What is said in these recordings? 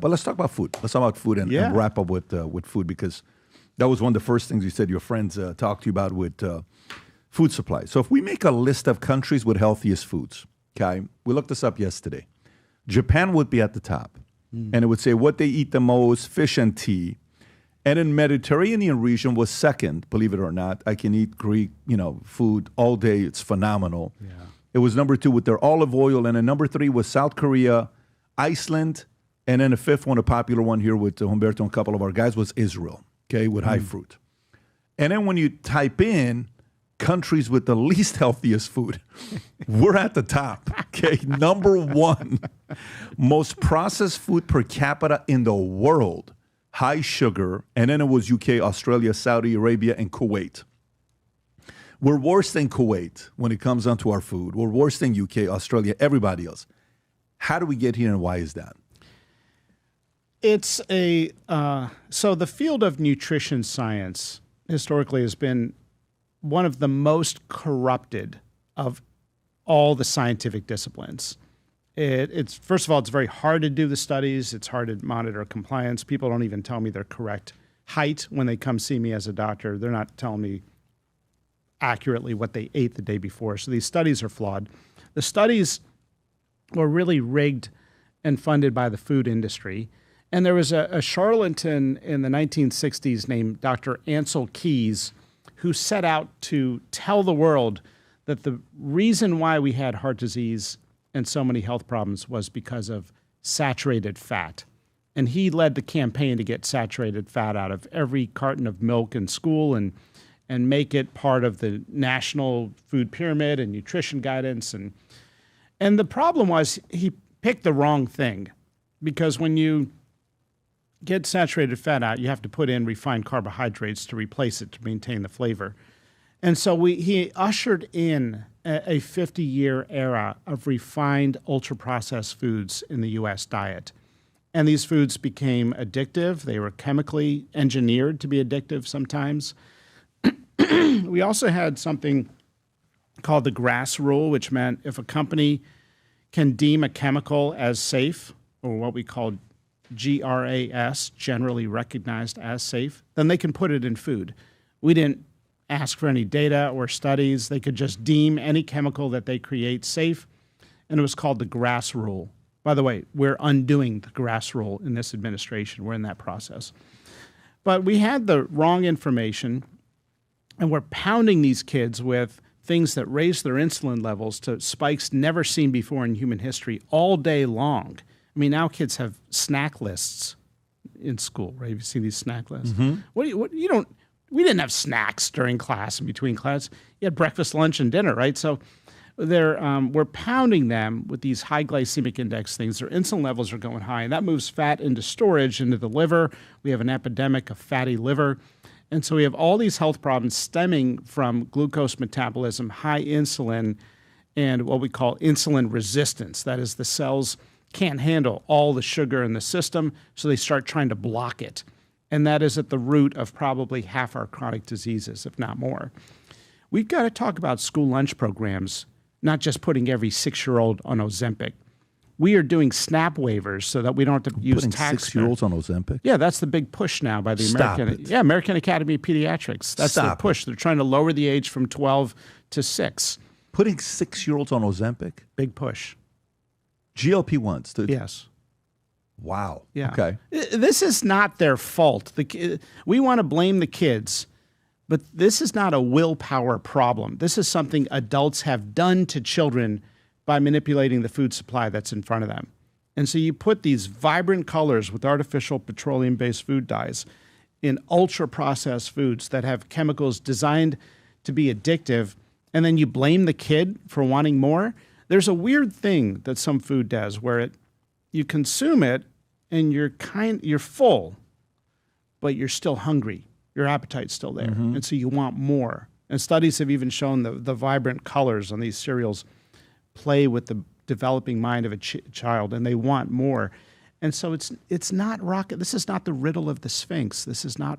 But let's talk about food. Let's talk about food and wrap up with food, because that was one of the first things you said your friends talked to you about with food supply. So if we make a list of countries with healthiest foods, okay, we looked this up yesterday. Japan would be at the top, and it would say what they eat the most, fish and tea. And in Mediterranean region was second, believe it or not. I can eat Greek, food all day. It's phenomenal. Yeah. It was number 2 with their olive oil, and then number 3 was South Korea, Iceland, and then the fifth one, a popular one here with Humberto and a couple of our guys, was Israel, okay, with high fruit. And then when you type in countries with the least healthiest food, we're at the top, okay? Number 1, most processed food per capita in the world, high sugar, and then it was UK, Australia, Saudi Arabia, and Kuwait. We're worse than Kuwait when it comes down to our food. We're worse than UK, Australia, everybody else. How do we get here, and why is that? It's so the field of nutrition science historically has been one of the most corrupted of all the scientific disciplines. It's first of all, it's very hard to do the studies. It's hard to monitor compliance. People don't even tell me their correct height when they come see me as a doctor. They're not telling me accurately what they ate the day before. So these studies are flawed. The studies were really rigged and funded by the food industry. And there was a charlatan in the 1960s named Dr. Ansel Keys, who set out to tell the world that the reason why we had heart disease and so many health problems was because of saturated fat. And he led the campaign to get saturated fat out of every carton of milk in school and make it part of the national food pyramid and nutrition guidance. And the problem was he picked the wrong thing, because when you get saturated fat out, you have to put in refined carbohydrates to replace it to maintain the flavor. And so he ushered in a 50-year era of refined ultra-processed foods in the U.S. diet. And these foods became addictive. They were chemically engineered to be addictive sometimes. We also had something called the GRAS rule, which meant if a company can deem a chemical as safe, or what we call GRAS, generally recognized as safe, then they can put it in food. We didn't ask for any data or studies. They could just deem any chemical that they create safe, and it was called the GRAS rule. By the way, we're undoing the GRAS rule in this administration. We're in that process. But we had the wrong information, and we're pounding these kids with things that raise their insulin levels to spikes never seen before in human history all day long. I mean, now kids have snack lists in school, right? Have you seen these snack lists? Mm-hmm. We didn't have snacks during class and between class. You had breakfast, lunch, and dinner, right? So we're pounding them with these high glycemic index things. Their insulin levels are going high, and that moves fat into storage, into the liver. We have an epidemic of fatty liver. And so we have all these health problems stemming from glucose metabolism, high insulin, and what we call insulin resistance. That is, the cells can't handle all the sugar in the system, so they start trying to block it. And that is at the root of probably half our chronic diseases, if not more. We've got to talk about school lunch programs, not just putting every 6-year-old on Ozempic. We are doing SNAP waivers so that we don't have to use tax. Putting 6-year-olds on Ozempic? Yeah, that's the big push now by the American Academy of Pediatrics. That's the push. They're trying to lower the age from 12 to 6. Putting 6-year-olds on Ozempic? Big push. GLP-1s? Yes. Wow. Yeah. Okay. This is not their fault. We want to blame the kids, but this is not a willpower problem. This is something adults have done to children by manipulating the food supply that's in front of them. And so you put these vibrant colors with artificial petroleum-based food dyes in ultra-processed foods that have chemicals designed to be addictive, and then you blame the kid for wanting more. There's a weird thing that some food does where you consume it and you're full, but you're still hungry. Your appetite's still there, and so you want more. And studies have even shown the vibrant colors on these cereals play with the developing mind of a child, and they want more. And so it's not rocket. This is not the riddle of the Sphinx. This is not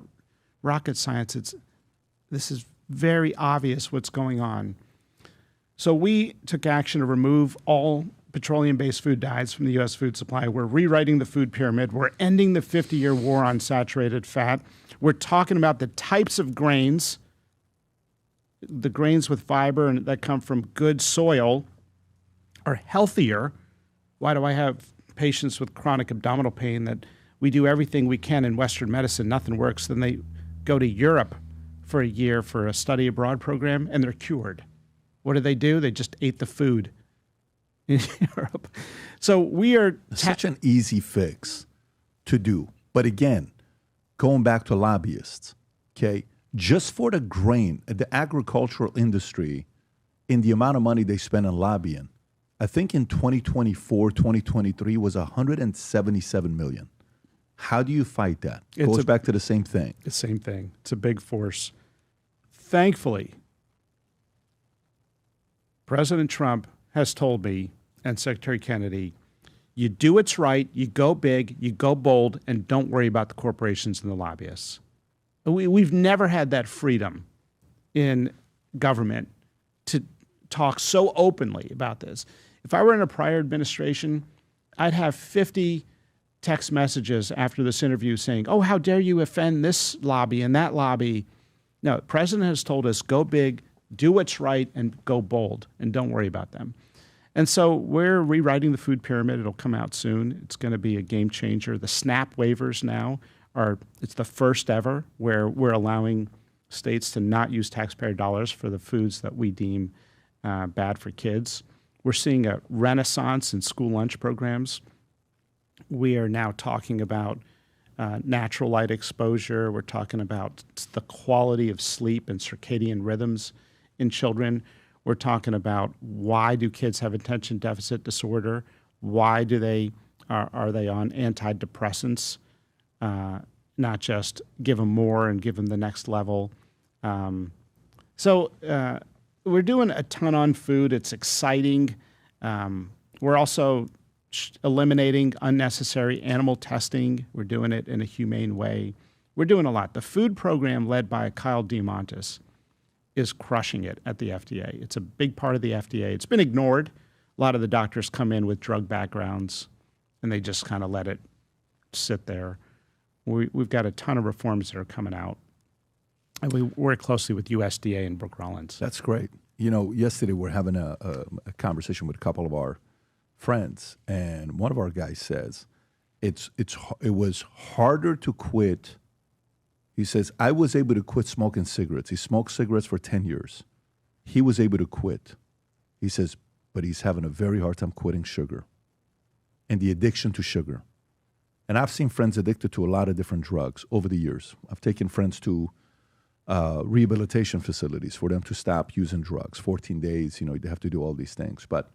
rocket science. This is very obvious what's going on. So we took action to remove all petroleum-based food diets from the U.S. food supply. We're rewriting the food pyramid. We're ending the 50-year war on saturated fat. We're talking about the types of grains, the grains with fiber and that come from good soil are healthier. Why do I have patients with chronic abdominal pain that we do everything we can in Western medicine, nothing works, then they go to Europe for a year for a study abroad program, and they're cured. What do? They just ate the food in Europe. So we are... Such an easy fix to do. But again, going back to lobbyists, okay, just for the grain, the agricultural industry, in the amount of money they spend on lobbying, I think in 2024, 2023 was $177 million. How do you fight that? It goes back to the same thing. The same thing. It's a big force. Thankfully, President Trump has told me, and Secretary Kennedy, you do what's right, you go big, you go bold, and don't worry about the corporations and the lobbyists. We've never had that freedom in government to talk so openly about this. If I were in a prior administration, I'd have 50 text messages after this interview saying, oh, how dare you offend this lobby and that lobby. No, the president has told us, go big, do what's right, and go bold, and don't worry about them. And so we're rewriting the food pyramid. It'll come out soon. It's going to be a game changer. The SNAP waivers now it's the first ever where we're allowing states to not use taxpayer dollars for the foods that we deem bad for kids. We're seeing a renaissance in school lunch programs. We are now talking about natural light exposure. We're talking about the quality of sleep and circadian rhythms in children. We're talking about why do kids have attention deficit disorder? Why are they on antidepressants? Not just give them more and give them the next level. So we're doing a ton on food. It's exciting. We're also eliminating unnecessary animal testing. We're doing it in a humane way. We're doing a lot. The food program led by Kyle Diamantis is crushing it at the FDA. It's a big part of the FDA. It's been ignored. A lot of the doctors come in with drug backgrounds, and they just kind of let it sit there. We've got a ton of reforms that are coming out, and we work closely with USDA and Brooke Rollins. That's great. You know, yesterday we're having a conversation with a couple of our friends, and one of our guys says it was harder to quit. He says, I was able to quit smoking cigarettes. He smoked cigarettes for 10 years. He was able to quit. He says, but he's having a very hard time quitting sugar and the addiction to sugar. And I've seen friends addicted to a lot of different drugs over the years. I've taken friends to rehabilitation facilities for them to stop using drugs. 14 days, they have to do all these things. But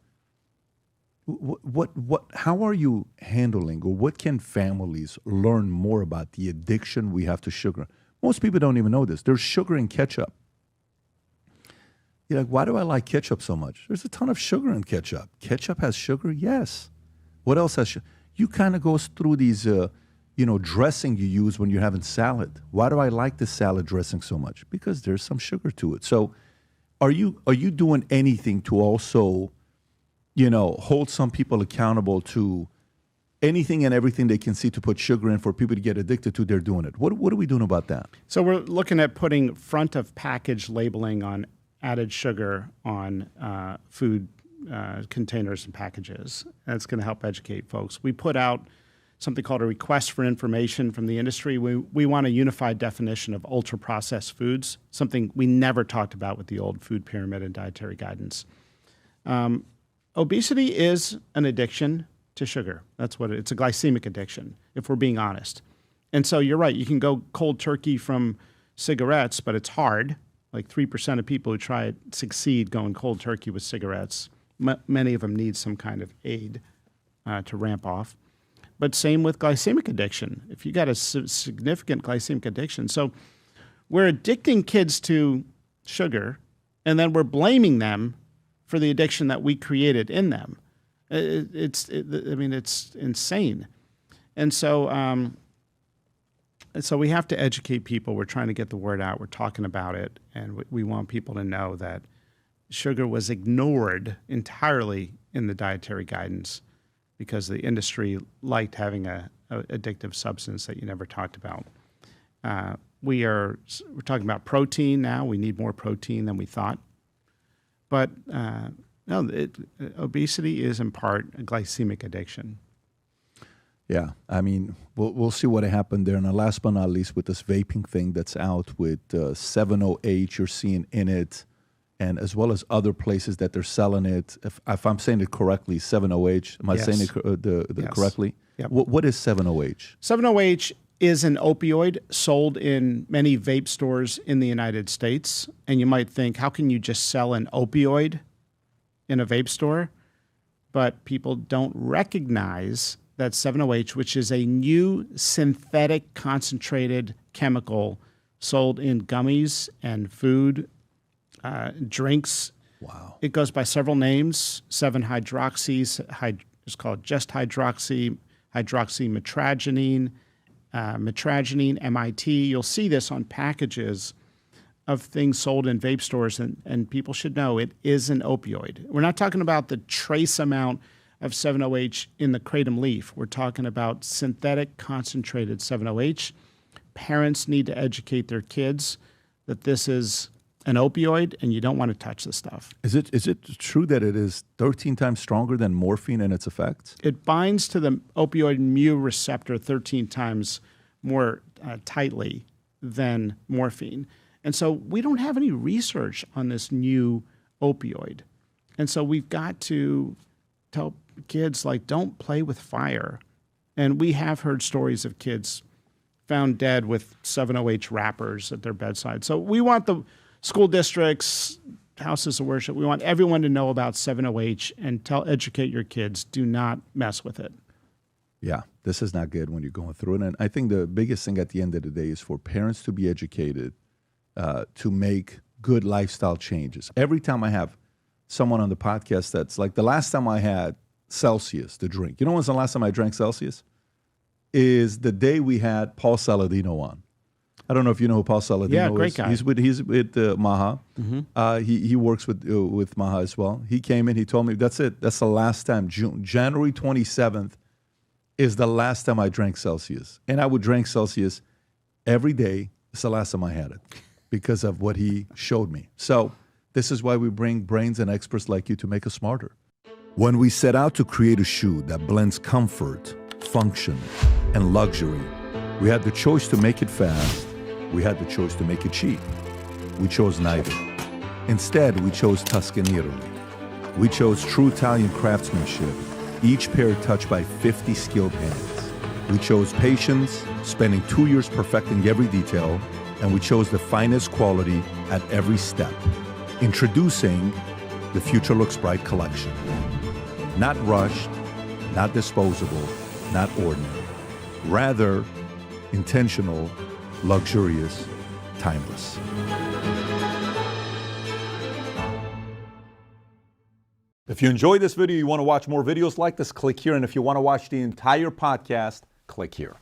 how are you handling, or what can families learn more about the addiction we have to sugar? Most people don't even know this. There's sugar in ketchup. You're like, why do I like ketchup so much? There's a ton of sugar in ketchup. Ketchup has sugar? Yes. What else has sugar? You kind of go through these, dressing you use when you're having salad. Why do I like the salad dressing so much? Because there's some sugar to it. So are you doing anything to also, hold some people accountable to anything and everything they can see to put sugar in for people to get addicted to? They're doing it. What are we doing about that? So we're looking at putting front of package labeling on added sugar on food containers and packages. That's going to help educate folks. We put out something called a request for information from the industry. We want a unified definition of ultra-processed foods, something we never talked about with the old food pyramid and dietary guidance. Obesity is an addiction to sugar. That's what it's a glycemic addiction, if we're being honest. And so you're right, you can go cold turkey from cigarettes, but it's hard. Like 3% of people who try it succeed going cold turkey with cigarettes. Many of them need some kind of aid to ramp off. But same with glycemic addiction. If you got a significant glycemic addiction. So we're addicting kids to sugar, and then we're blaming them for the addiction that we created in them. It's insane. And so we have to educate people. We're trying to get the word out. We're talking about it. And we want people to know that sugar was ignored entirely in the dietary guidance because the industry liked having a addictive substance that you never talked about. We're talking about protein now. We need more protein than we thought. But obesity is in part a glycemic addiction. Yeah, I mean, we'll see what happened there. And last but not least, with this vaping thing that's out with 708, you're seeing in it, and as well as other places that they're selling it. If I'm saying it correctly, 708, am I saying it correctly? Yep. What is 708? 708 is an opioid sold in many vape stores in the United States. And you might think, how can you just sell an opioid in a vape store? But people don't recognize that 708, which is a new synthetic concentrated chemical sold in gummies and food, drinks. Wow. It goes by several names. 7-hydroxy, it's called just hydroxy, hydroxymetragenine, metragenine, MIT. You'll see this on packages of things sold in vape stores, and people should know it is an opioid. We're not talking about the trace amount of 7-OH in the kratom leaf. We're talking about synthetic concentrated 7-OH. Parents need to educate their kids that this is an opioid and you don't want to touch the stuff. Is it true that it is 13 times stronger than morphine in its effects? It binds to the opioid mu receptor 13 times more tightly than morphine. And so we don't have any research on this new opioid. And so we've got to tell kids, like, don't play with fire. And we have heard stories of kids found dead with 7-OH wrappers at their bedside. So we want the school districts, houses of worship, we want everyone to know about 7-OH and educate your kids. Do not mess with it. Yeah, this is not good when you're going through it. And I think the biggest thing at the end of the day is for parents to be educated, to make good lifestyle changes. Every time I have someone on the podcast that's like, the last time I had Celsius, the drink. You know when's the last time I drank Celsius? Is the day we had Paul Saladino on. I don't know if you know who Paul Saladino is. Yeah, great guy. He's with Maha. Mm-hmm. He works with Maha as well. He came in, he told me, that's it. That's the last time. January 27th is the last time I drank Celsius. And I would drink Celsius every day. It's the last time I had it because of what he showed me. So this is why we bring brains and experts like you to make us smarter. When we set out to create a shoe that blends comfort, function, and luxury, we had the choice to make it fast. We had the choice to make it cheap. We chose neither. Instead, we chose Tuscany, Italy. We chose true Italian craftsmanship, each pair touched by 50 skilled hands. We chose patience, spending 2 years perfecting every detail, and we chose the finest quality at every step. Introducing the Future Looks Bright collection. Not rushed, not disposable, not ordinary. Rather, intentional, luxurious, timeless. If you enjoyed this video, you want to watch more videos like this, click here. And if you want to watch the entire podcast, click here.